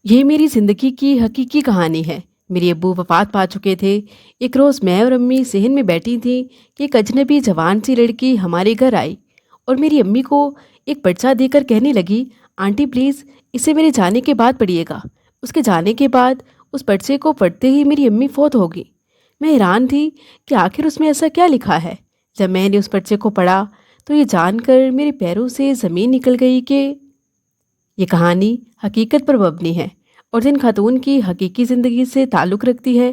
یہ میری ज़िंदगी की हकीकी कहानी है। मेरे अब्बू वफ़ात पा चुके थे। एक रोज़ मैं और अम्मी सहन में बैठी थीं कि एक अजनबी जवान सी लड़की हमारे घर आई और मेरी अम्मी को एक पर्चा देकर कहने लगी, आंटी प्लीज़ इसे मेरे जाने के बाद पढ़िएगा। उसके जाने के बाद उस पर्चे को पढ़ते ही मेरी अम्मी फौत हो गई। मैं हैरान थी कि आखिर उसमें ऐसा क्या लिखा है। जब मैंने उस पर्चे को पढ़ा तो ये जानकर मेरे पैरों से ज़मीन निकल गई कि ये कहानी हकीकत पर मबनी है और जिन खातून की हकीकी ज़िंदगी से ताल्लुक़ रखती है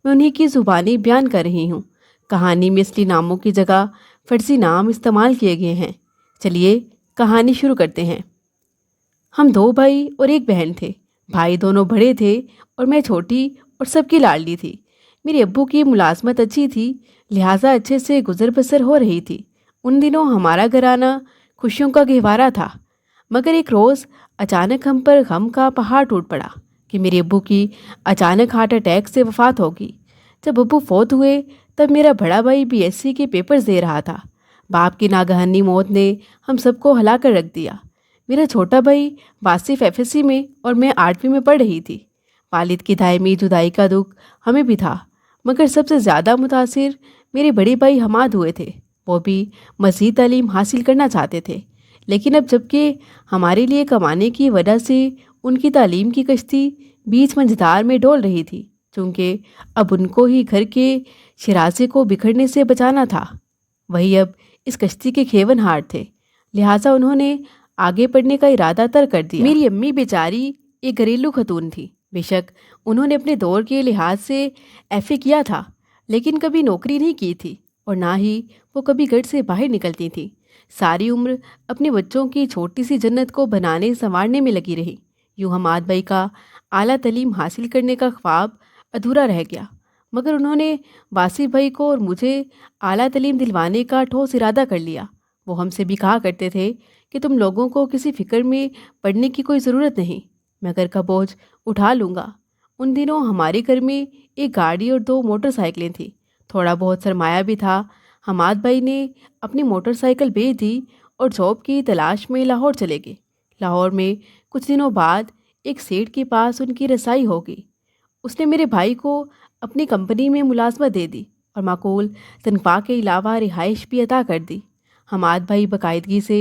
मैं उन्हीं की ज़ुबानी बयान कर रही हूँ। कहानी में असली नामों की जगह फ़र्ज़ी नाम इस्तेमाल किए गए हैं। चलिए कहानी शुरू करते हैं। हम दो भाई और एक बहन थे। भाई दोनों बड़े थे और मैं छोटी और सबकी लाडली थी। मेरे अब्बू की मुलाजमत अच्छी थी, लिहाजा अच्छे से गुजर बसर हो रही थी। उन दिनों हमारा घराना खुशियों का गहवारा था। मगर एक रोज़ अचानक हम पर गम का पहाड़ टूट पड़ा कि मेरे अब्बू की अचानक हार्ट अटैक से वफ़ात होगी। जब अब्बू फौत हुए तब मेरा बड़ा भाई बीएससी के पेपर्स दे रहा था। बाप की नागहानी मौत ने हम सबको हिला कर रख दिया। मेरा छोटा भाई वासिफ एफएससी में और मैं 8वीं में पढ़ रही थी। वालिद की दायमी जुदाई का दुख हमें भी था, मगर सबसे ज़्यादा मुतासिर मेरे बड़े भाई हमाद हुए थे। वो भी मज़ीद तालीम हासिल करना चाहते थे, लेकिन अब जबकि हमारे लिए कमाने की वजह से उनकी तालीम की कश्ती बीच मंझधार में डोल रही थी, चूँकि अब उनको ही घर के शिराजे को बिखरने से बचाना था। वही अब इस कश्ती के खेवनहार थे, लिहाजा उन्होंने आगे बढ़ने का इरादा तर कर दिया। मेरी अम्मी बेचारी एक घरेलू खतून थी। बेशक उन्होंने अपने दौर के लिहाज से एफए किया था, लेकिन कभी नौकरी नहीं की थी और ना ही वो कभी घर से बाहर निकलती थी। सारी उम्र अपने बच्चों की छोटी सी जन्नत को बनाने संवारने में लगी रही। यूँ हमाद भाई का आला तालीम हासिल करने का ख्वाब अधूरा रह गया, मगर उन्होंने वासिफ भाई को और मुझे आला तालीम दिलवाने का ठोस इरादा कर लिया। वो हमसे भी कहा करते थे कि तुम लोगों को किसी फ़िक्र में पड़ने की कोई ज़रूरत नहीं, मैं घर का बोझ उठा लूँगा। उन दिनों हमारे घर में एक गाड़ी और 2 मोटरसाइकिलें थीं। थोड़ा बहुत सरमाया भी था। हमाद भाई ने अपनी मोटरसाइकिल बेच दी और जॉब की तलाश में लाहौर चले गए। लाहौर में कुछ दिनों बाद एक सेठ के पास उनकी रसाई हो गई। उसने मेरे भाई को अपनी कंपनी में मुलाजमत दे दी और माकूल तनख्वाह के अलावा रिहाइश भी अता कर दी। हमाद भाई बाकायदगी से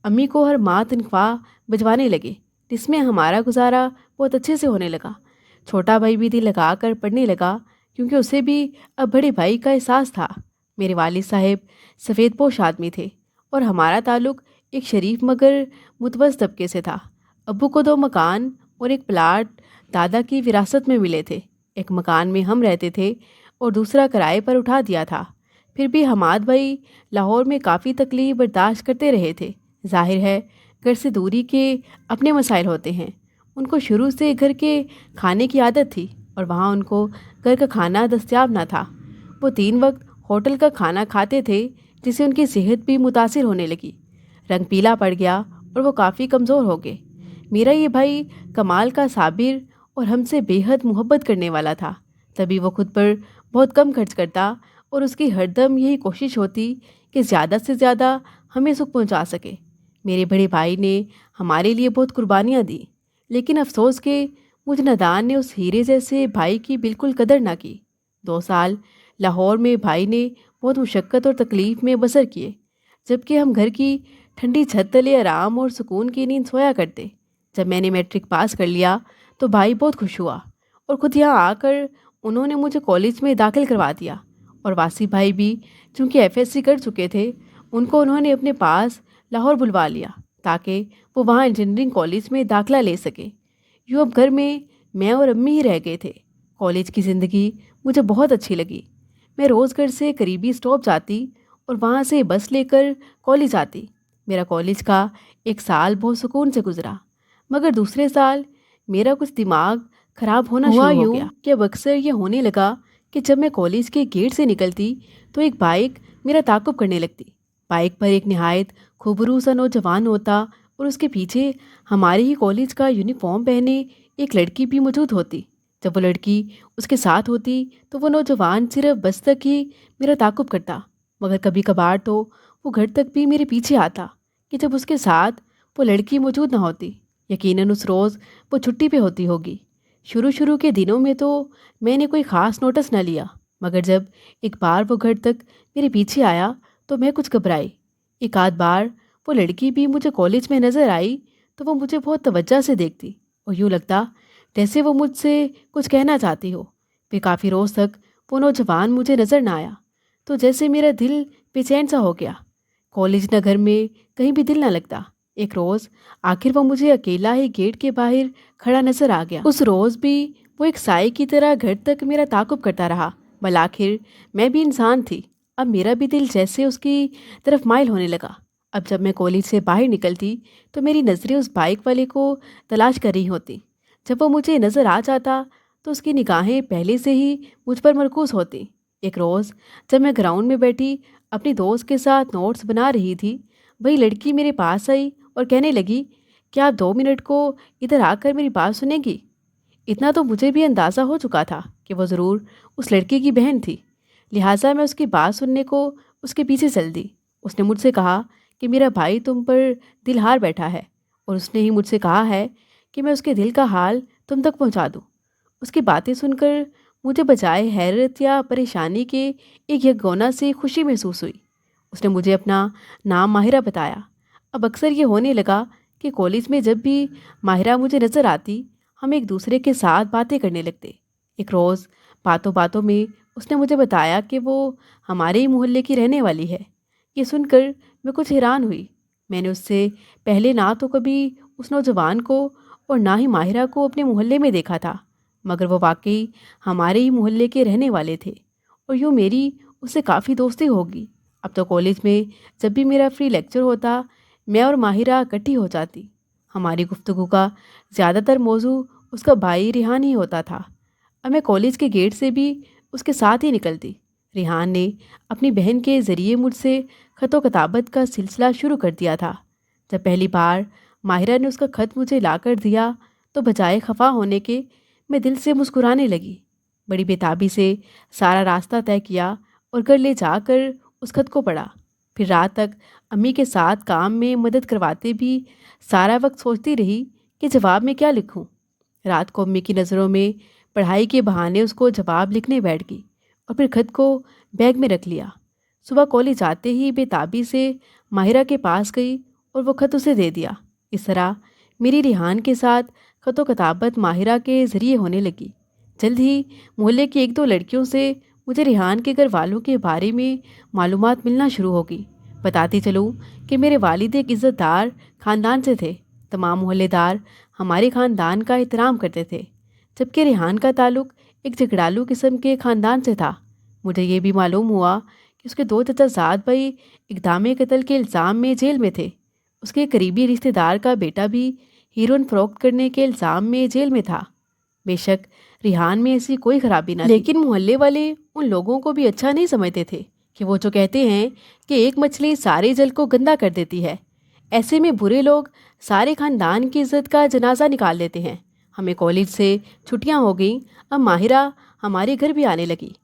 अम्मी को हर माह तनख्वाह भिजवाने लगे, जिसमें हमारा गुजारा बहुत अच्छे से होने लगा। छोटा भाई भी दिल लगा कर पढ़ने लगा, क्योंकि उसे भी अब बड़े भाई का एहसास था। मेरे वालिद साहब सफ़ेदपोश आदमी थे और हमारा ताल्लुक़ एक शरीफ मगर मुतवस्सित तबके से था। अब्बू को 2 मकान और एक प्लाट दादा की विरासत में मिले थे। एक मकान में हम रहते थे और दूसरा किराए पर उठा दिया था। फिर भी हमाद भाई लाहौर में काफ़ी तकलीफ़ बर्दाश्त करते रहे थे। जाहिर है घर से दूरी के अपने मसाइल होते हैं। उनको शुरू से घर के खाने की आदत थी और वहाँ उनको घर का खाना दस्तयाब ना था। वो 3 वक्त होटल का खाना खाते थे, जिससे उनकी सेहत भी मुतासिर होने लगी। रंग पीला पड़ गया और वो काफ़ी कमज़ोर हो गए। मेरा ये भाई कमाल का साबिर और हमसे बेहद मोहब्बत करने वाला था, तभी वो खुद पर बहुत कम खर्च करता और उसकी हरदम यही कोशिश होती कि ज़्यादा से ज़्यादा हमें सुख पहुंचा सके। मेरे बड़े भाई ने हमारे लिए बहुत कुर्बानियाँ दी, लेकिन अफसोस के मुझ नादान ने उस हीरे जैसे भाई की बिल्कुल कदर ना की। 2 साल लाहौर में भाई ने बहुत मुशक्क़त और तकलीफ़ में बसर किए, जबकि हम घर की ठंडी छत तले आराम और सुकून की नींद सोया करते। जब मैंने मैट्रिक पास कर लिया तो भाई बहुत खुश हुआ और खुद यहाँ आकर उन्होंने मुझे कॉलेज में दाखिल करवा दिया। और वासिफ भाई भी चूँकि एफएससी कर चुके थे, उनको उन्होंने अपने पास लाहौर बुलवा लिया ताकि वो वहाँ इंजीनियरिंग कॉलेज में दाखिला ले सके। यूँ अब घर में मैं और अम्मी ही रह गए थे। कॉलेज की ज़िंदगी मुझे बहुत अच्छी लगी। मैं रोज़ घर से करीबी स्टॉप जाती और वहाँ से बस लेकर कॉलेज आती। मेरा कॉलेज का 1 साल बहुत सुकून से गुजरा, मगर दूसरे साल मेरा कुछ दिमाग ख़राब होना शुरू हो गया कि अब अक्सर ये होने लगा कि जब मैं कॉलेज के गेट से निकलती तो एक बाइक मेरा ताक़ुब करने लगती। बाइक पर एक निहायत खूबरू सा नौजवान होता और उसके पीछे हमारे ही कॉलेज का यूनिफॉर्म पहने एक लड़की भी मौजूद होती। जब वो लड़की उसके साथ होती तो वो नौजवान सिर्फ बस तक ही मेरा ताक़ुब करता, मगर कभी कभार तो वो घर तक भी मेरे पीछे आता कि जब उसके साथ वो लड़की मौजूद ना होती। यकीनन उस रोज़ वो छुट्टी पे होती होगी। शुरू शुरू के दिनों में तो मैंने कोई ख़ास नोटिस न लिया, मगर जब एक बार वो घर तक मेरे पीछे आया तो मैं कुछ घबराई। एक आध बार वो लड़की भी मुझे कॉलेज में नज़र आई तो वो मुझे बहुत तवज्जो से देखती और यूँ लगता जैसे वो मुझसे कुछ कहना चाहती हो। फिर काफ़ी रोज़ तक वो नौजवान मुझे नज़र ना आया तो जैसे मेरा दिल बेचैन सा हो गया। कॉलेज न घर में कहीं भी दिल ना लगता। एक रोज़ आखिर वो मुझे अकेला ही गेट के बाहर खड़ा नजर आ गया। उस रोज़ भी वो एक साए की तरह घर तक मेरा ताक़ुब करता रहा। भल आखिर मैं भी इंसान थी। अब मेरा भी दिल जैसे उसकी तरफ माइल होने लगा। अब जब मैं कॉलेज से बाहर निकलती तो मेरी नज़रें उस बाइक वाले को तलाश कर रही होती। जब वो मुझे नज़र आ जाता तो उसकी निगाहें पहले से ही मुझ पर मरकूज़ होती। एक रोज़ जब मैं ग्राउंड में बैठी अपनी दोस्त के साथ नोट्स बना रही थी, वही लड़की मेरे पास आई और कहने लगी, क्या आप 2 मिनट को इधर आकर मेरी बात सुनेंगी? इतना तो मुझे भी अंदाज़ा हो चुका था कि वो ज़रूर उस लड़के की बहन थी। लिहाजा मैं उसकी बात सुनने को उसके पीछे चल दी। उसने मुझसे कहा कि मेरा भाई तुम पर दिल हार बैठा है और उसने ही मुझसे कहा है कि मैं उसके दिल का हाल तुम तक पहुंचा दूं। उसकी बातें सुनकर मुझे बजाय हैरत या परेशानी के एक यकगोना से खुशी महसूस हुई। उसने मुझे अपना नाम माहिरा बताया। अब अक्सर ये होने लगा कि कॉलेज में जब भी माहिरा मुझे नज़र आती हम एक दूसरे के साथ बातें करने लगते। एक रोज़ बातों बातों में उसने मुझे बताया कि वो हमारे ही मोहल्ले की रहने वाली है। ये सुनकर मैं कुछ हैरान हुई। मैंने उससे पहले ना तो कभी उस नौजवान को और ना ही माहिरा को अपने मोहल्ले में देखा था, मगर वो वाकई हमारे ही मोहल्ले के रहने वाले थे और यूँ मेरी उससे काफ़ी दोस्ती होगी। अब तो कॉलेज में जब भी मेरा फ्री लेक्चर होता मैं और माहिरा इकट्ठी हो जाती। हमारी गुफ्तगू का ज़्यादातर मौजू उसका भाई रिहान ही होता था। अब मैं कॉलेज के गेट से भी उसके साथ ही निकलती। रिहान ने अपनी बहन के ज़रिए मुझसे ख़त कताबत का सिलसिला शुरू कर दिया था। जब पहली बार माहिरा ने उसका ख़त मुझे ला कर दिया तो बजाय खफा होने के मैं दिल से मुस्कुराने लगी। बड़ी बेताबी से सारा रास्ता तय किया और घर ले जाकर उस ख़त को पढ़ा। फिर रात तक अम्मी के साथ काम में मदद करवाते भी सारा वक्त सोचती रही कि जवाब में क्या लिखूं। रात को अम्मी की नज़रों में पढ़ाई के बहाने उसको जवाब लिखने बैठ गई और फिर ख़त को बैग में रख लिया। सुबह कॉलेज आते ही बेताबी से माहिरा के पास गई और वो ख़त उसे दे दिया। इस तरह मेरी रिहान के साथ ख़त कताबत माहिरा के ज़रिए होने लगी। जल्द ही मोहल्ले की एक दो लड़कियों से मुझे रिहान के घर वालों के बारे में मालूमात मिलना शुरू हो गई। बताती चलूँ कि मेरे वालिद एक इज़्ज़तदार ख़ानदान से थे। तमाम मोहल्लेदार हमारे ख़ानदान का एहतराम करते थे, जबकि रिहान का ताल्लुक़ एक झगड़ालू किस्म के ख़ानदान से था। मुझे ये भी मालूम हुआ कि उसके 2 चचाज़ाद भाई इक़दाम कत्ल के इल्ज़ाम में जेल में थे। उसके करीबी रिश्तेदार का बेटा भी हीरोइन फ़रोख्त करने के इल्ज़ाम में जेल में था। बेशक रिहान में ऐसी कोई खराबी न थी, लेकिन मोहल्ले वाले उन लोगों को भी अच्छा नहीं समझते थे कि वो जो कहते हैं कि एक मछली सारे जल को गंदा कर देती है। ऐसे में बुरे लोग सारे ख़ानदान की इज़्ज़त का जनाजा निकाल देते हैं। हमें कॉलेज से छुट्टियां हो गईं। अब माहिरा हमारे घर भी आने लगी।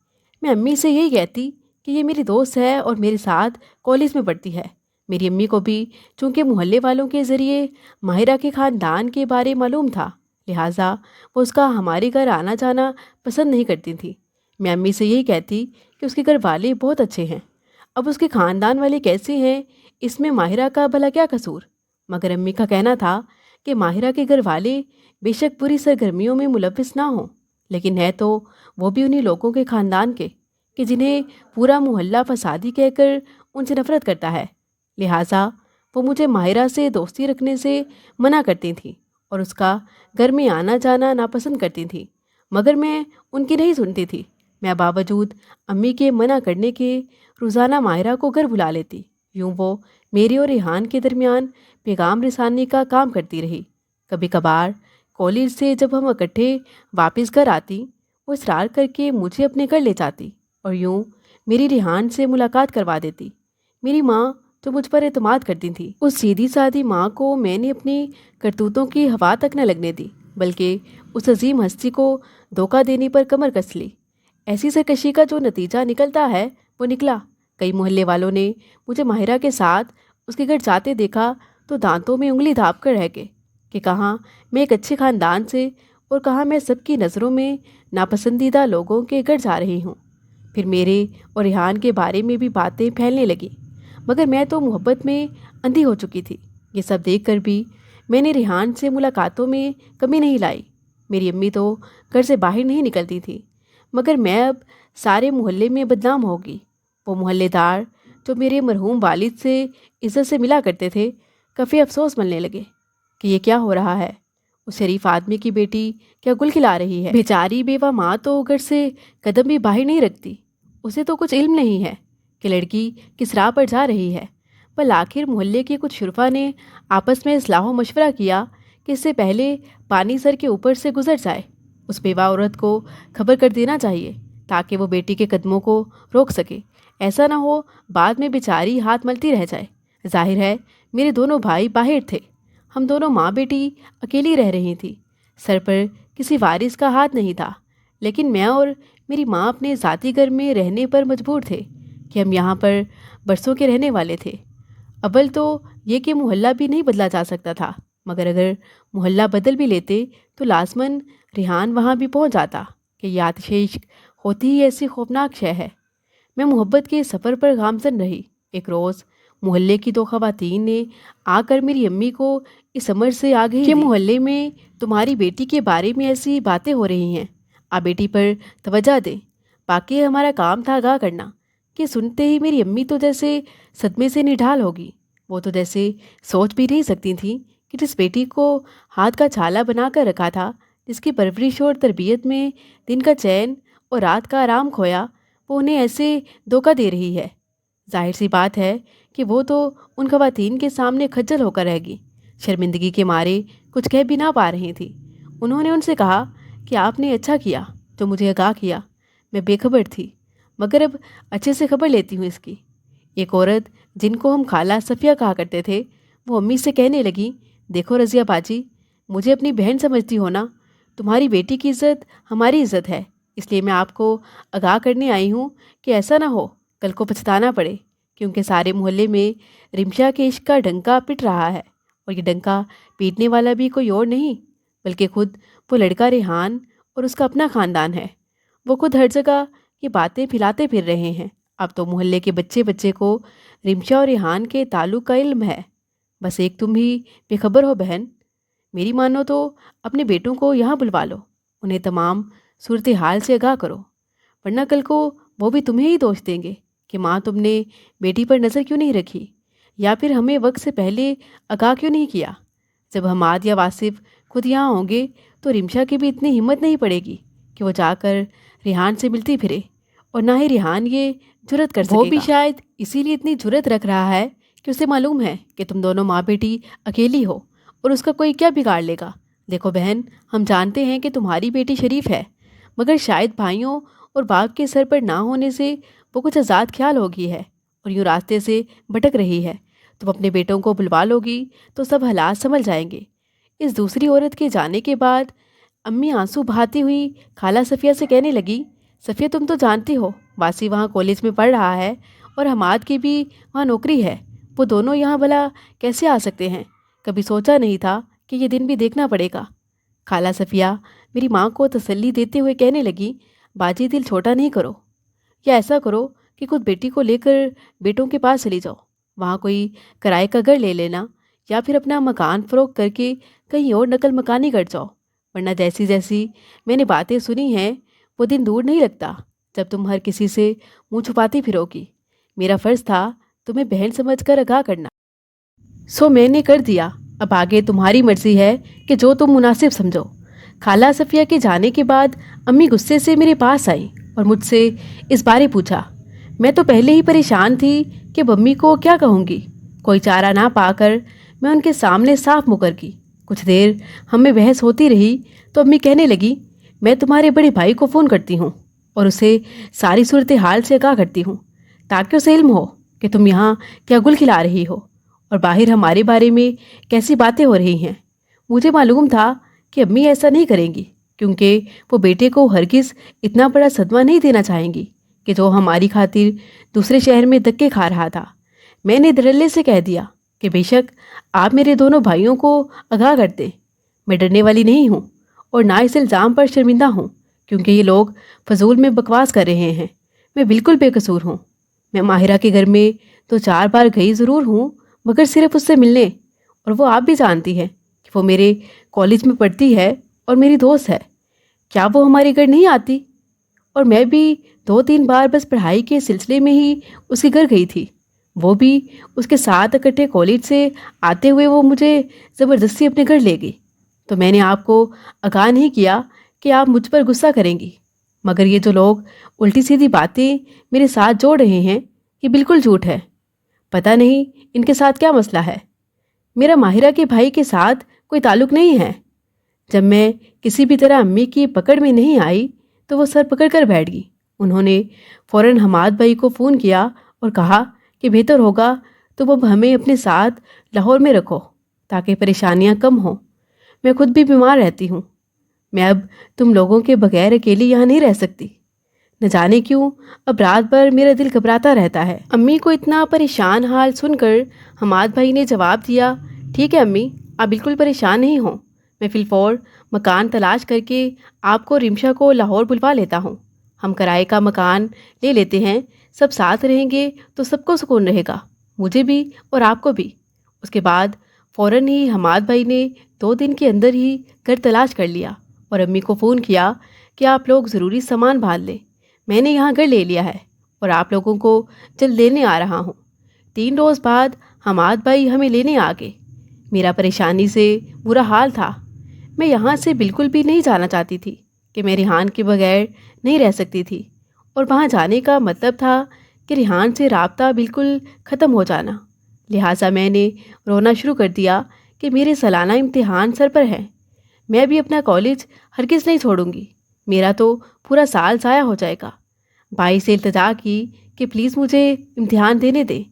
मैं अम्मी से यही कहती कि ये मेरी दोस्त है और मेरे साथ कॉलेज में पढ़ती है। मेरी अम्मी को भी चूँकि मोहल्ले वालों के ज़रिए माहिरा के ख़ानदान के बारे मालूम था, लिहाजा वो उसका हमारे घर आना जाना पसंद नहीं करती थी। मैं अम्मी से यही कहती कि उसके घर वाले बहुत अच्छे हैं। अब उसके ख़ानदान वाले कैसे हैं इसमें माहिरा का भला क्या कसूर। मगर अम्मी का कहना था कि माहिरा के घर वाले बेशक बुरी सरगर्मियों में मुलविस ना हों, लेकिन है तो वो भी उन्हीं लोगों के ख़ानदान के कि जिन्हें पूरा मोहल्ला फसादी कहकर उनसे नफ़रत करता है। लिहाजा वो मुझे माहिरा से दोस्ती रखने से मना करती थी और उसका घर में आना जाना नापसंद करती थी, मगर मैं उनकी नहीं सुनती थी। मैं बावजूद अम्मी के मना करने के रोज़ाना माहिरा को घर बुला लेती। यूँ वो मेरे और रिहान के दरमियान पैगाम रिसानी का काम करती रही। कभी कभार कॉलेज से जब हम इकट्ठे वापस घर आती वो इसरार करके मुझे अपने घर ले जाती और यूँ मेरी रिहान से मुलाकात करवा देती। मेरी माँ जो मुझ पर एतमाद करती थी, उस सीधी सादी माँ को मैंने अपनी करतूतों की हवा तक न लगने दी, बल्कि उस अजीम हस्ती को धोखा देने पर कमर कस ली। ऐसी सरकशी का जो नतीजा निकलता है वो निकला। कई मोहल्ले वालों ने मुझे माहिरा के साथ उसके घर जाते देखा तो दांतों में उंगली दाब कर रह गए کہ کہاں میں ایک اچھے خاندان سے اور کہاں میں سب کی نظروں میں ناپسندیدہ لوگوں کے گھر جا رہی ہوں۔ پھر میرے اور ریحان کے بارے میں بھی باتیں پھیلنے لگیں، مگر میں تو محبت میں اندھی ہو چکی تھی۔ یہ سب دیکھ کر بھی میں نے ریحان سے ملاقاتوں میں کمی نہیں لائی۔ میری امی تو گھر سے باہر نہیں نکلتی تھی، مگر میں اب سارے محلے میں بدنام ہوگی۔ وہ محلے دار جو میرے مرحوم والد سے عزت سے ملا کرتے تھے، کافی افسوس ملنے لگے کہ یہ کیا ہو رہا ہے، اس شریف آدمی کی بیٹی کیا گل کھلا رہی ہے۔ بیچاری بیوہ ماں تو گھر سے قدم بھی باہر نہیں رکھتی، اسے تو کچھ علم نہیں ہے کہ لڑکی کس راہ پر جا رہی ہے۔ بل آخر محلے کے کچھ شرفا نے آپس میں اصلاح و مشورہ کیا کہ اس سے پہلے پانی سر کے اوپر سے گزر جائے، اس بیوہ عورت کو خبر کر دینا چاہیے تاکہ وہ بیٹی کے قدموں کو روک سکے۔ ایسا نہ ہو بعد میں بیچاری ہاتھ ملتی رہ جائے۔ ظاہر ہے میرے دونوں بھائی باہر تھے، ہم دونوں ماں بیٹی اکیلی رہ رہی تھی، سر پر کسی وارث کا ہاتھ نہیں تھا۔ لیکن میں اور میری ماں اپنے ذاتی گھر میں رہنے پر مجبور تھے کہ ہم یہاں پر برسوں کے رہنے والے تھے۔ اول تو یہ کہ محلہ بھی نہیں بدلا جا سکتا تھا، مگر اگر محلہ بدل بھی لیتے تو لازماً ریحان وہاں بھی پہنچ جاتا کہ یہ آتش عشق ہوتی ہی ایسی خوفناک شے ہے۔ میں محبت کے سفر پر گامزن رہی۔ ایک روز محلے کی 2 خواتین نے آ کر میری امی کو اس امر سے آگہی دی کہ محلے میں تمہاری بیٹی کے بارے میں ایسی باتیں ہو رہی ہیں، آپ بیٹی پر توجہ دیں۔ باقی ہمارا کام تھا آگاہ کرنا۔ کہ سنتے ہی میری امی تو جیسے صدمے سے نڈھال ہوگی۔ وہ تو جیسے سوچ بھی نہیں سکتی تھیں کہ جس بیٹی کو ہاتھ کا چھالا بنا کر رکھا تھا، جس کی پرورش اور تربیت میں دن کا چین اور رات کا آرام کھویا، وہ انہیں ایسے دھوکہ دے رہی ہے۔ ظاہر سی بات ہے کہ وہ تو ان خواتین کے سامنے کھجل ہو کر رہ گئی، شرمندگی کے مارے کچھ کہہ بھی نہ پا رہی تھی۔ انہوں نے ان سے کہا کہ آپ نے اچھا کیا جو مجھے آگاہ کیا، میں بے خبر تھی، مگر اب اچھے سے خبر لیتی ہوں اس کی۔ ایک عورت جن کو ہم خالہ صفیہ کہا کرتے تھے، وہ امی سے کہنے لگی، دیکھو رضیہ باجی، مجھے اپنی بہن سمجھتی ہو نا، تمہاری بیٹی کی عزت ہماری عزت ہے، اس لیے میں آپ کو آگاہ کرنے آئی ہوں کہ ایسا نہ ہو کل کو پچھتانا پڑے، کیونکہ سارے محلے میں رمشا کے عشق کا ڈنکا پٹ رہا ہے، اور یہ ڈنکا پیٹنے والا بھی کوئی اور نہیں بلکہ خود وہ لڑکا ریحان اور اس کا اپنا خاندان ہے۔ وہ خود ہر جگہ یہ باتیں پھیلاتے پھر رہے ہیں۔ اب تو محلے کے بچے بچے کو رمشا اور ریحان کے تعلق کا علم ہے، بس ایک تم ہی بے خبر ہو بہن۔ میری مانو تو اپنے بیٹوں کو یہاں بلوا لو، انہیں تمام صورتحال سے آگاہ کرو، ورنہ کل کو وہ بھی تمہیں ہی دوش دیں گے کہ ماں تم نے بیٹی پر نظر کیوں نہیں رکھی، یا پھر ہمیں وقت سے پہلے آگاہ کیوں نہیں کیا۔ جب حماد یا واصف خود یہاں ہوں گے تو رمشا کی بھی اتنی ہمت نہیں پڑے گی کہ وہ جا کر ریحان سے ملتی پھرے، اور نہ ہی ریحان یہ جرت کر سکے گا۔ وہ بھی شاید اسی لیے اتنی جرت رکھ رہا ہے کہ اسے معلوم ہے کہ تم دونوں ماں بیٹی اکیلی ہو اور اس کا کوئی کیا بگاڑ لے گا۔ دیکھو بہن، ہم جانتے ہیں کہ تمہاری بیٹی شریف ہے، مگر شاید بھائیوں اور باپ کے سر پر نہ ہونے سے وہ کچھ آزاد خیال ہو گئی ہے اور یوں راستے سے بھٹک رہی ہے۔ تم اپنے بیٹوں کو بلوا لو گی تو سب حالات سنبھل جائیں گے۔ اس دوسری عورت کے جانے کے بعد امی آنسو بہاتی ہوئی خالہ صفیہ سے کہنے لگی، صفیہ تم تو جانتی ہو واسی وہاں کالج میں پڑھ رہا ہے اور حماد کی بھی وہاں نوکری ہے، وہ دونوں یہاں بھلا کیسے آ سکتے ہیں؟ کبھی سوچا نہیں تھا کہ یہ دن بھی دیکھنا پڑے گا۔ خالہ صفیہ میری ماں کو تسلی دیتے ہوئے کہنے لگی، باجی دل چھوٹا نہیں کرو، یا ایسا کرو کہ خود بیٹی کو لے کر بیٹوں کے پاس چلی جاؤ، وہاں کوئی کرائے کا گھر لے لینا، یا پھر اپنا مکان فروخت کر کے کہیں اور نقل مکانی کر جاؤ، ورنہ جیسی جیسی میں نے باتیں سنی ہیں وہ دن دور نہیں لگتا جب تم ہر کسی سے منہ چھپاتی پھرو گی۔ میرا فرض تھا تمہیں بہن سمجھ کر آگاہ کرنا، سو میں نے کر دیا، اب آگے تمہاری مرضی ہے کہ جو تم مناسب سمجھو۔ خالہ صفیہ کے جانے کے بعد امی غصے سے میرے پاس آئیں اور مجھ سے اس بارے پوچھا۔ میں تو پہلے ہی پریشان تھی کہ امی کو کیا کہوں گی، کوئی چارہ نہ پا کر میں ان کے سامنے صاف مکر گئی۔ کچھ دیر ہمیں بحث ہوتی رہی تو امی کہنے لگی، میں تمہارے بڑے بھائی کو فون کرتی ہوں اور اسے ساری صورتحال سے آگاہ کرتی ہوں تاکہ اسے علم ہو کہ تم یہاں کیا گل کھلا رہی ہو اور باہر ہمارے بارے میں کیسی باتیں ہو رہی ہیں۔ مجھے معلوم تھا کہ امی ایسا نہیں کریں گی، کیونکہ وہ بیٹے کو ہرگز اتنا بڑا صدمہ نہیں دینا چاہیں گی کہ جو ہماری خاطر دوسرے شہر میں دھکے کھا رہا تھا۔ میں نے دھڑلے سے کہہ دیا کہ بے شک آپ میرے دونوں بھائیوں کو آگاہ کر دیں، मैं डरने वाली नहीं हूँ और ना इस इल्ज़ाम पर शर्मिंदा हूँ, क्योंकि ये लोग फजूल में बकवास कर रहे हैं। मैं बिल्कुल बेकसूर हूँ। मैं माहिरा के घर में तो 4 बार गई ज़रूर हूँ, मगर सिर्फ उससे मिलने, और वो आप भी जानती हैं कि वो मेरे कॉलेज में पढ़ती है और मेरी दोस्त है। क्या वो हमारे घर नहीं आती? और मैं भी 2-3 बार बस पढ़ाई के सिलसिले में ही उसके घर गई थी, वो भी उसके साथ इकट्ठे कॉलेज से आते हुए वो मुझे ज़बरदस्ती अपने घर ले गई। तो मैंने आपको आगाह नहीं किया कि आप मुझ पर गुस्सा करेंगी, मगर ये जो लोग उल्टी सीधी बातें मेरे साथ जोड़ रहे हैं, ये बिल्कुल झूठ है। पता नहीं इनके साथ क्या मसला है। मेरा माहिरा के भाई के साथ कोई ताल्लुक़ नहीं है। जब मैं किसी भी तरह अम्मी की पकड़ में नहीं आई तो वो सर पकड़ कर बैठ गई। उन्होंने फ़ौरन हमाद भाई को फ़ोन किया और कहा कि बेहतर होगा तो वो हमें अपने साथ लाहौर में रखो ताकि परेशानियां कम हों। मैं खुद भी बीमार रहती हूँ। मैं अब तुम लोगों के बगैर अकेली यहाँ नहीं रह सकती। न जाने क्यों अब रात भर मेरा दिल घबराता रहता है। अम्मी को इतना परेशान हाल सुनकर हमाद भाई ने जवाब दिया, ठीक है अम्मी, आप बिल्कुल परेशान नहीं हो। मैं फिलफौर मकान तलाश करके आपको रिमशा को लाहौर बुलवा लेता हूँ। हम किराए का मकान ले लेते हैं, सब साथ रहेंगे तो सबको सुकून रहेगा, मुझे भी और आपको भी। उसके बाद फ़ौरन ही हमाद भाई ने 2 दिन के अंदर ही घर तलाश कर लिया और अम्मी को फ़ोन किया कि आप लोग ज़रूरी सामान बांध लें, मैंने यहाँ घर ले लिया है और आप लोगों को जल्द लेने आ रहा हूँ। 3 रोज़ बाद हमाद भाई हमें लेने आ गए। मेरा परेशानी से बुरा हाल था। मैं यहाँ से बिल्कुल भी नहीं जाना चाहती थी कि मैं रिहान के बगैर नहीं रह सकती थी, और वहाँ जाने का मतलब था कि रिहान से राब्ता बिल्कुल ख़त्म हो जाना। लिहाजा मैंने रोना शुरू कर दिया कि मेरे सालाना इम्तिहान सर पर है। मैं भी अपना कॉलेज हरगिज़ नहीं छोड़ूंगी, मेरा तो पूरा साल ज़ाया हो जाएगा। भाई से इल्तिजा की कि प्लीज़ मुझे इम्तिहान देने दें।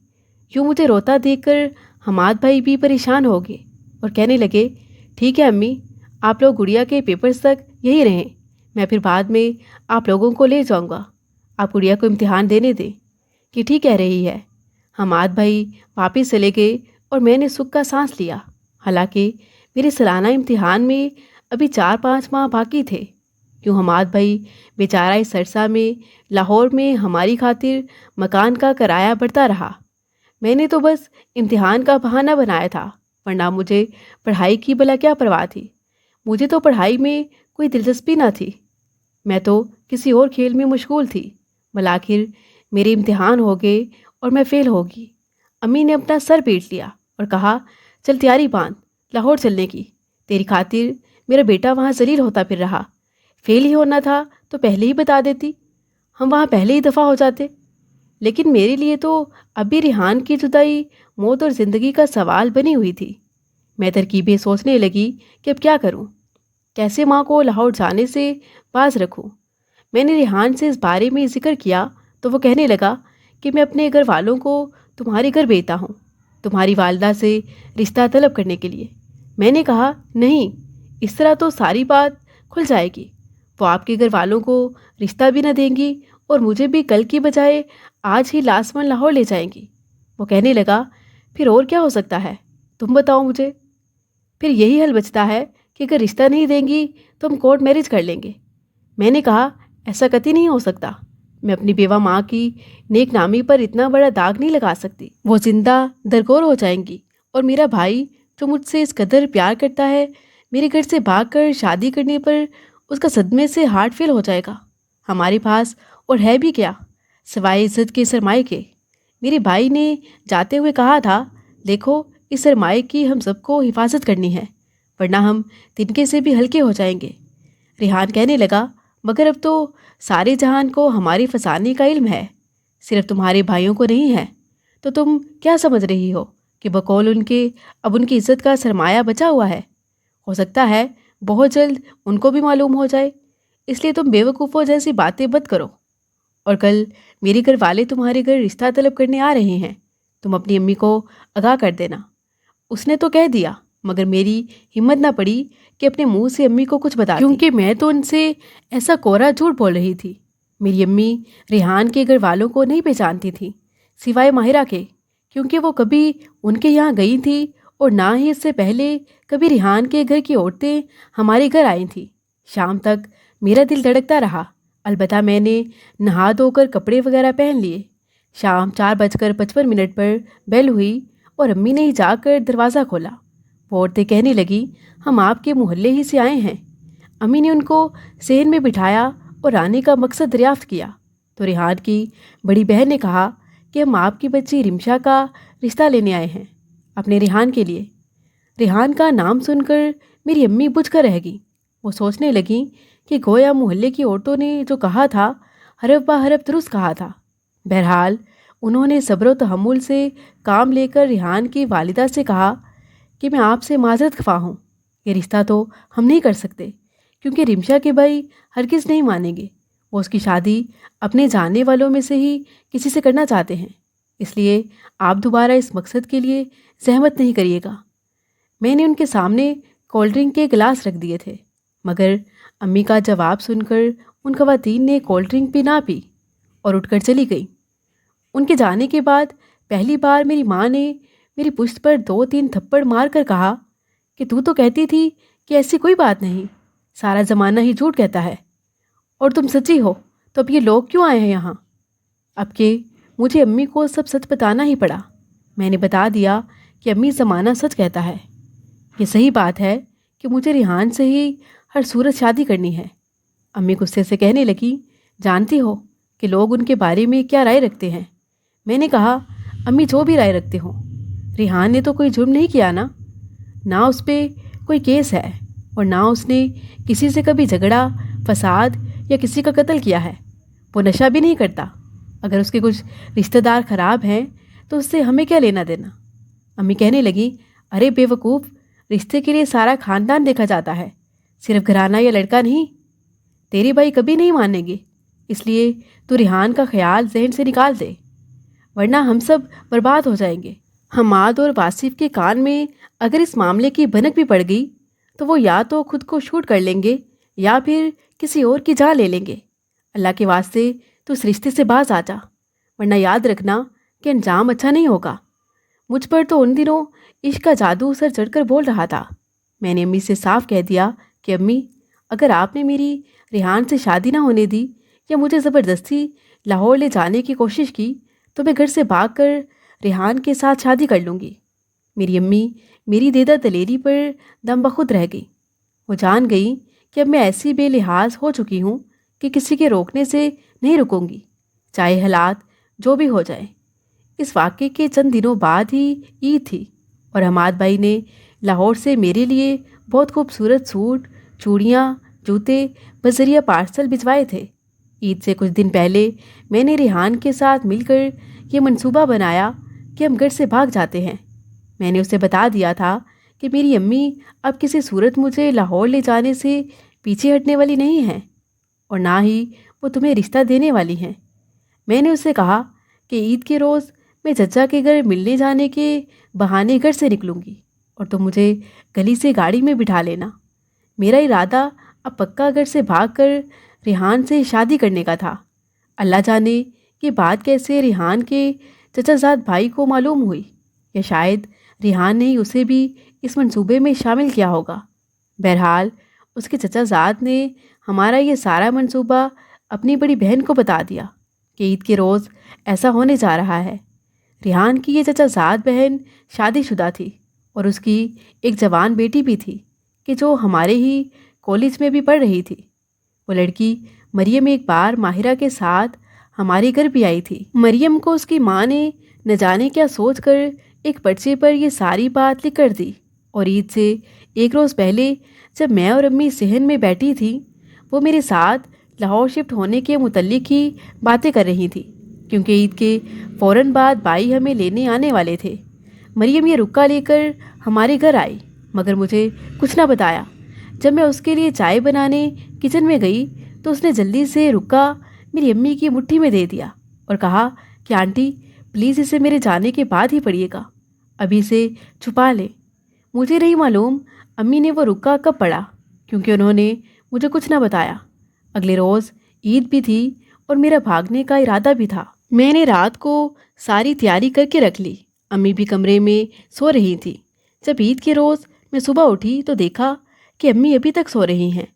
यूँ मुझे रोता देखकर हमाद भाई भी परेशान हो गए और कहने लगे, ठीक है अम्मी, आप लोग गुड़िया के पेपर्स तक यही रहें, मैं फिर बाद में आप लोगों को ले जाऊंगा। आप गुड़िया को इम्तिहान देने दें। कि ठीक कह रही है। हमाद भाई वापस चले गए और मैंने सुख का सांस लिया। हालांकि मेरे सालाना इम्तिहान में अभी 4-5 माह बाकी थे। क्यों हमाद भाई बेचारा इस सरसा में लाहौर में हमारी खातिर मकान का किराया बढ़ता रहा। मैंने तो बस इम्तिहान का बहाना बनाया था, वरना मुझे पढ़ाई की भला क्या परवाह थी। मुझे तो पढ़ाई में कोई दिलचस्पी ना थी, मैं तो किसी और खेल में मशगूल थी। भला आखिर मेरे इम्तिहान हो गए और मैं फ़ेल होगी। अम्मी ने अपना सर पीट लिया और कहा, चल तैयारी बांध लाहौर चलने की। तेरी खातिर मेरा बेटा वहाँ जलील होता फिर रहा। फेल ही होना था तो पहले ही बता देती, हम वहाँ पहले ही दफ़ा हो जाते। लेकिन मेरे लिए तो अभी रिहान की जुदाई मौत और ज़िंदगी का सवाल बनी हुई थी। मैं तरकीबें सोचने लगी कि अब क्या करूं, कैसे माँ को लाहौर जाने से बाज रखूं। मैंने रिहान से इस बारे में जिक्र किया तो वो कहने लगा कि मैं अपने घर वालों को तुम्हारे घर भेजता हूँ, तुम्हारी वालदा से रिश्ता तलब करने के लिए। मैंने कहा, नहीं, इस तरह तो सारी बात खुल जाएगी। वो आपके घर वालों को रिश्ता भी न देंगी और मुझे भी कल की बजाय आज ही लाजमन लाहौर ले जाएंगी। वो कहने लगा, फिर और क्या हो सकता है, तुम बताओ मुझे। फिर यही हल बचता है कि अगर रिश्ता नहीं देंगी तो हम कोर्ट मैरिज कर लेंगे। मैंने कहा, ऐसा कतई नहीं हो सकता। मैं अपनी बेवा माँ की नेक नामी पर इतना बड़ा दाग नहीं लगा सकती। वो जिंदा दरगोर हो जाएंगी और मेरा भाई जो मुझसे इस कदर प्यार करता है, मेरे घर से भागकर शादी करने पर उसका सदमे से हार्ट फेल हो जाएगा। हमारे पास और है भी क्या सिवाय इज्जत के सरमाए के। मेरे भाई ने जाते हुए कहा था, देखो, इस सरमाए की हम सबको हिफाजत करनी है, वरना हम तिनके से भी हल्के हो जाएंगे। रिहान कहने लगा, मगर अब तो सारे जहान को हमारी फसाने का इल्म है, सिर्फ तुम्हारे भाइयों को नहीं है। तो तुम क्या समझ रही हो कि बकौल उनके अब उनकी इज्जत का सरमाया बचा हुआ है। हो सकता है बहुत जल्द उनको भी मालूम हो जाए, इसलिए तुम बेवकूफ़ों जैसी बातें मत करो। और कल मेरे घर वाले तुम्हारे घर रिश्ता तलब करने आ रहे हैं, तुम अपनी अम्मी को आगाह कर देना। उसने तो कह दिया, मगर मेरी हिम्मत ना पड़ी कि अपने मुंह से अम्मी को कुछ बता, क्योंकि मैं तो उनसे ऐसा कोरा झूठ बोल रही थी। मेरी अम्मी रिहान के घर वालों को नहीं पहचानती थी सिवाय माहिरा के, क्योंकि वो कभी उनके यहाँ गई थी اور نہ ہی اس سے پہلے کبھی ریحان کے گھر کی عورتیں ہمارے گھر آئی تھیں۔ شام تک میرا دل دھڑکتا رہا، البتہ میں نے نہا دھو کر کپڑے وغیرہ پہن لیے۔ شام 4:55 پر بیل ہوئی اور امی نے ہی جا کر دروازہ کھولا۔ وہ عورتیں کہنے لگیں، ہم آپ کے محلے ہی سے آئے ہیں۔ امی نے ان کو صحن میں بٹھایا اور آنے کا مقصد دریافت کیا تو ریحان کی بڑی بہن نے کہا کہ ہم آپ کی بچی رمشا کا رشتہ لینے آئے ہیں، اپنے ریحان کے لیے۔ ریحان کا نام سن کر میری امی بجھ کر رہ گئیں۔ وہ سوچنے لگیں کہ گویا محلے کی عورتوں نے جو کہا تھا حرف بہ حرف درست کہا تھا۔ بہرحال انہوں نے صبر و تحمل سے کام لے کر ریحان کی والدہ سے کہا کہ میں آپ سے معذرت خواہ ہوں، یہ رشتہ تو ہم نہیں کر سکتے کیونکہ رمشا کے بھائی ہرگز نہیں مانیں گے۔ وہ اس کی شادی اپنے جاننے والوں میں سے ہی کسی سے کرنا چاہتے ہیں، اس لیے آپ دوبارہ اس مقصد کے لیے زحمت نہیں کریے گا۔ میں نے ان کے سامنے کولڈ ڈرنک کے گلاس رکھ دیے تھے، مگر امی کا جواب سن کر ان خواتین نے کولڈ ڈرنک بھی نہ پی اور اٹھ کر چلی گئیں۔ ان کے جانے کے بعد پہلی بار میری ماں نے میری پشت پر 2-3 تھپڑ مار کر کہا کہ تو کہتی تھی کہ ایسی کوئی بات نہیں، سارا زمانہ ہی جھوٹ کہتا ہے، اور تم سچی ہو تو اب یہ لوگ کیوں آئے ہیں یہاں؟ اب کہ مجھے امی کو سب سچ بتانا ہی پڑا۔ میں نے بتا دیا کہ امی زمانہ سچ کہتا ہے، یہ صحیح بات ہے کہ مجھے ریحان سے ہی ہر صورت شادی کرنی ہے۔ امی غصے سے کہنے لگی، جانتی ہو کہ لوگ ان کے بارے میں کیا رائے رکھتے ہیں؟ میں نے کہا، امی جو بھی رائے رکھتے ہوں، ریحان نے تو کوئی جرم نہیں کیا نا، نہ اس پہ کوئی کیس ہے اور نہ اس نے کسی سے کبھی جھگڑا، فساد یا کسی کا قتل کیا ہے۔ وہ نشہ بھی نہیں کرتا۔ اگر اس کے کچھ رشتہ دار خراب ہیں تو اس سے ہمیں کیا لینا دینا؟ امی کہنے لگی، ارے بے وقوف، رشتے کے لیے سارا خاندان دیکھا جاتا ہے، صرف گھرانہ یا لڑکا نہیں۔ تیرے بھائی کبھی نہیں مانیں گے، اس لیے تو ریحان کا خیال ذہن سے نکال دے، ورنہ ہم سب برباد ہو جائیں گے۔ حماد اور واصف کے کان میں اگر اس معاملے کی بھنک بھی پڑ گئی تو وہ یا تو خود کو شوٹ کر لیں گے یا پھر کسی اور کی جان لے لیں گے۔ اللہ کے واسطے تو اس رشتے سے باز آ جا، ورنہ یاد رکھنا کہ انجام اچھا نہیں ہوگا۔ مجھ پر تو ان دنوں عشق کا جادو سر چڑھ کر بول رہا تھا۔ میں نے امی سے صاف کہہ دیا کہ امی، اگر آپ نے میری ریحان سے شادی نہ ہونے دی یا مجھے زبردستی لاہور لے جانے کی کوشش کی تو میں گھر سے بھاگ کر ریحان کے ساتھ شادی کر لوں گی۔ میری امی میری دیدہ دلیری پر دم بخود رہ گئی۔ وہ جان گئی کہ اب میں ایسی بے لحاظ ہو چکی ہوں کہ کسی کے روکنے سے نہیں رکوں گی، چاہے حالات جو بھی ہو جائیں۔ اس واقعے کے چند دنوں بعد ہی عید تھی اور حماد بھائی نے لاہور سے میرے لیے بہت خوبصورت سوٹ، چوڑیاں، جوتے بذریعہ پارسل بھجوائے تھے۔ عید سے کچھ دن پہلے میں نے ریحان کے ساتھ مل کر یہ منصوبہ بنایا کہ ہم گھر سے بھاگ جاتے ہیں۔ میں نے اسے بتا دیا تھا کہ میری امی اب کسی صورت مجھے لاہور لے جانے سے پیچھے ہٹنے والی نہیں ہیں اور نہ ہی وہ تمہیں رشتہ دینے والی ہیں۔ میں نے اسے کہا کہ عید کے روز میں چچا کے گھر ملنے جانے کے بہانے گھر سے نکلوں گی اور تم مجھے گلی سے گاڑی میں بٹھا لینا۔ میرا ارادہ اب پکا گھر سے بھاگ کر ریحان سے شادی کرنے کا تھا۔ اللہ جانے یہ بات کیسے ریحان کے چچا زاد بھائی کو معلوم ہوئی، یا شاید ریحان نے ہی اسے بھی اس منصوبے میں شامل کیا ہوگا۔ بہرحال اس کے چچا زاد نے ہمارا یہ سارا منصوبہ اپنی بڑی بہن کو بتا دیا کہ عید کے روز ایسا ہونے جا رہا ہے۔ ریحان کی یہ چچا زاد بہن شادی شدہ تھی اور اس کی ایک جوان بیٹی بھی تھی کہ جو ہمارے ہی کالج میں بھی پڑھ رہی تھی۔ وہ لڑکی مریم ایک بار ماہرہ کے ساتھ ہمارے گھر بھی آئی تھی۔ مریم کو اس کی ماں نے نہ جانے کیا سوچ کر ایک پرچے پر یہ ساری بات لکھ کر دی، اور عید سے ایک روز پہلے جب میں اور امی صحن میں بیٹھی تھی، وہ میرے ساتھ لاہور شفٹ ہونے کے متعلق ہی باتیں کر رہی تھی، کیونکہ عید کے فوراً بعد بھائی ہمیں لینے آنے والے تھے۔ مریم یہ رکا لے کر ہمارے گھر آئی مگر مجھے کچھ نہ بتایا۔ جب میں اس کے لیے چائے بنانے کچن میں گئی تو اس نے جلدی سے رکا میری امی کی مٹھی میں دے دیا اور کہا کہ آنٹی پلیز اسے میرے جانے کے بعد ہی پڑھیے گا، ابھی سے چھپا لیں۔ مجھے نہیں معلوم امی نے وہ رکا کب پڑھا، کیونکہ انہوں نے مجھے کچھ نہ بتایا۔ اگلے روز عید بھی تھی اور میرا بھاگنے کا ارادہ بھی تھا۔ میں نے رات کو ساری تیاری کر کے رکھ لی۔ امی بھی کمرے میں سو رہی تھی۔ जब ईद के रोज़ मैं सुबह उठी तो देखा कि अम्मी अभी तक सो रही हैं।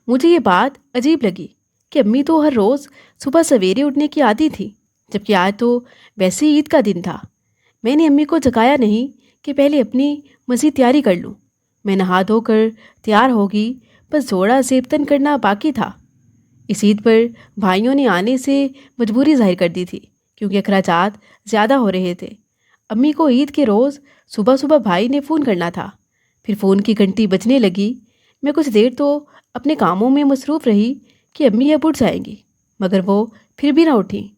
मुझे ये बात अजीब लगी कि अम्मी तो हर रोज़ सुबह सवेरे उठने की आदी थी, जबकि आज तो वैसे ही ईद का दिन था। मैंने अम्मी को जगाया नहीं कि पहले अपनी मज़ीद तैयारी कर लूँ। मैं नहा धोकर तैयार होगी, बस जोड़ा ज़ेबतन करना बाकी था। इस ईद पर भाइयों ने आने से मजबूरी जाहिर कर दी थी, क्योंकि अखराजात ज़्यादा हो रहे थे। अम्मी को ईद के रोज़ सुबह सुबह भाई ने फ़ोन करना था। फिर फ़ोन की घंटी बजने लगी। मैं कुछ देर तो अपने कामों में मसरूफ़ रही कि अम्मी अब उठ जाएंगी, मगर वो फिर भी ना उठी।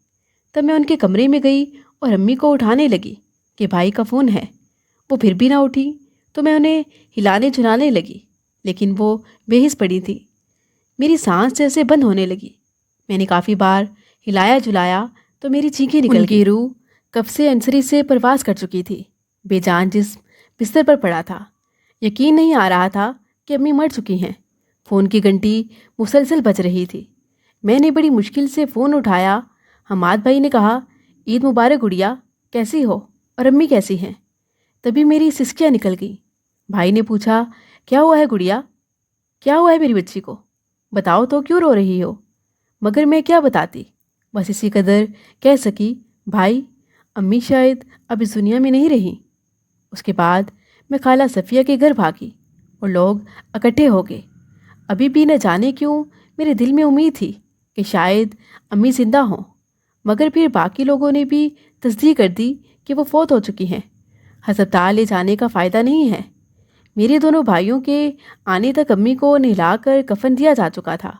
तब मैं उनके कमरे में गई और अम्मी को उठाने लगी कि भाई का फ़ोन है। वो फिर भी ना उठी तो मैं उन्हें हिलाने झुलाने लगी, लेकिन वो बेहिस पड़ी थी। मेरी सांस जैसे बंद होने लगी। मैंने काफ़ी बार हिलाया झुलाया तो मेरी चीखें निकल गई। उनकी रूह कब से अंसरी से परवास कर चुकी थी। बेजान जिस्म बिस्तर पर पड़ा था। यकीन नहीं आ रहा था कि अम्मी मर चुकी हैं। फ़ोन की घंटी मुसलसल बज रही थी। मैंने बड़ी मुश्किल से फ़ोन उठाया। हमाद भाई ने कहा, ईद मुबारक गुड़िया, कैसी हो और अम्मी कैसी हैं? तभी मेरी सिसकियाँ निकल गई। भाई ने पूछा, क्या हुआ है गुड़िया? क्या हुआ है मेरी बच्ची को? बताओ तो, क्यों रो रही हो? मगर मैं क्या बताती, बस इसी कदर कह सकी, भाई अम्मी शायद अब इस दुनिया में नहीं रही। उसके बाद मैं खाला सफ़िया के घर भागी और लोग इकट्ठे हो गए। अभी भी न जाने क्यों मेरे दिल में उम्मीद थी कि शायद अम्मी ज़िंदा हों, मगर फिर बाकी लोगों ने भी तस्दीक कर दी कि वो फौत हो चुकी हैं। हस्पताल ले जाने का फ़ायदा नहीं है। मेरे दोनों भाइयों के आने तक अम्मी को नहलाकर कफन दिया जा चुका था।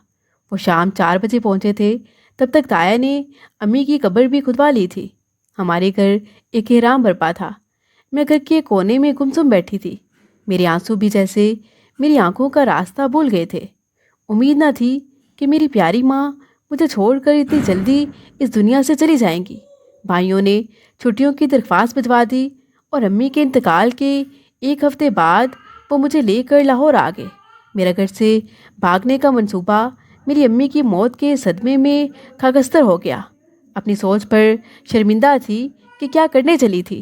वो शाम 4 बजे पहुँचे थे। तब तक ताया ने अम्मी की कब्र भी खुदवा ली थी। हमारे घर एक एहराम बरपा था। मैं घर के कोने में गुमसुम बैठी थी। मेरे आंसू भी जैसे मेरी आंखों का रास्ता भूल गए थे। उम्मीद न थी कि मेरी प्यारी माँ मुझे छोड़कर इतनी जल्दी इस दुनिया से चली जाएंगी। भाइयों ने छुट्टियों की दरख्वास्त भिजवा दी और अम्मी के इंतकाल के 1 हफ्ते बाद वो मुझे लेकर लाहौर आ गए। मेरा घर से भागने का मंसूबा मेरी अम्मी की मौत के सदमे में खाकस्तर हो गया। अपनी सोच पर शर्मिंदा थी कि क्या करने चली थी,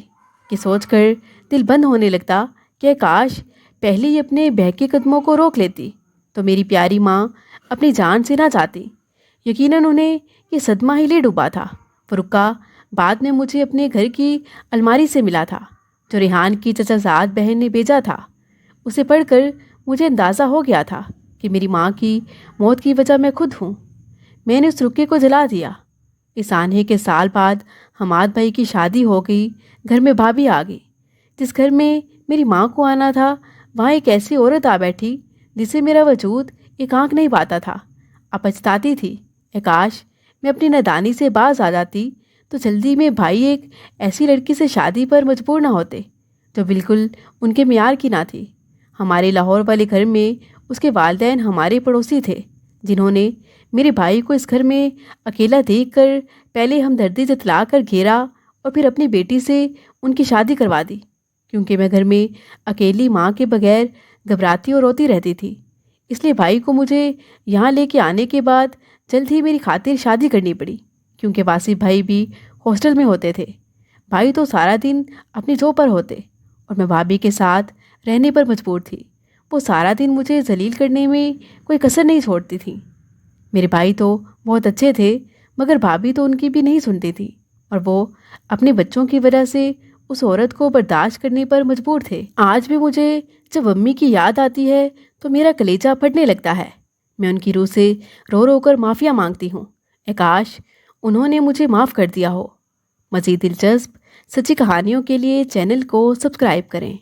कि सोचकर दिल बंद होने लगता कि काश पहले ही अपने बहके कदमों को रोक लेती तो मेरी प्यारी माँ अपनी जान से ना जाती। यकीनन उन्हें ये सदमा ही ले डूबा था। वो रुका बाद में मुझे अपने घर की अलमारी से मिला था, जो रेहान की चचाजाद बहन ने भेजा था। उसे पढ़कर मुझे अंदाज़ा हो गया था कि मेरी माँ की मौत की वजह मैं खुद हूँ। मैंने उस रुक्के को जला दिया। इस आने के साल बाद हमाद भाई की शादी हो गई। घर में भाभी आ गई। जिस घर में मेरी माँ को आना था, वहाँ एक ऐसी औरत आ बैठी जिसे मेरा वजूद एक आँख नहीं पाता था। अब पछताती थी, काश मैं अपनी नादानी से बाज आ जाती तो जल्दी में भाई एक ऐसी लड़की से शादी पर मजबूर ना होते जो बिल्कुल उनके मियार की ना थी। हमारे लाहौर वाले घर में उसके वालिदैन हमारे पड़ोसी थे, जिन्होंने मेरे भाई को इस घर में अकेला देखकर पहले हमदर्दी जतला कर घेरा और फिर अपनी बेटी से उनकी शादी करवा दी। क्योंकि मैं घर में अकेली माँ के बगैर घबराती और रोती रहती थी, इसलिए भाई को मुझे यहाँ लेके आने के बाद जल्द ही मेरी खातिर शादी करनी पड़ी। क्योंकि वासिफ भाई भी हॉस्टल में होते थे। भाई तो सारा दिन अपनी जॉब पर होते और मैं भाभी के साथ रहने पर मजबूर थी। वो सारा दिन मुझे जलील करने में कोई कसर नहीं छोड़ती थी। मेरे भाई तो बहुत अच्छे थे, मगर भाभी तो उनकी भी नहीं सुनती थी और वो अपने बच्चों की वजह से उस औरत को बर्दाश्त करने पर मजबूर थे। आज भी मुझे जब अम्मी की याद आती है तो मेरा कलेजा फटने लगता है। मैं उनकी रूह से रो रो कर माफ़िया मांगती हूँ। काश उन्होंने मुझे माफ़ कर दिया हो। मज़ीद दिलचस्प सच्ची कहानियों के लिए चैनल को सब्सक्राइब करें।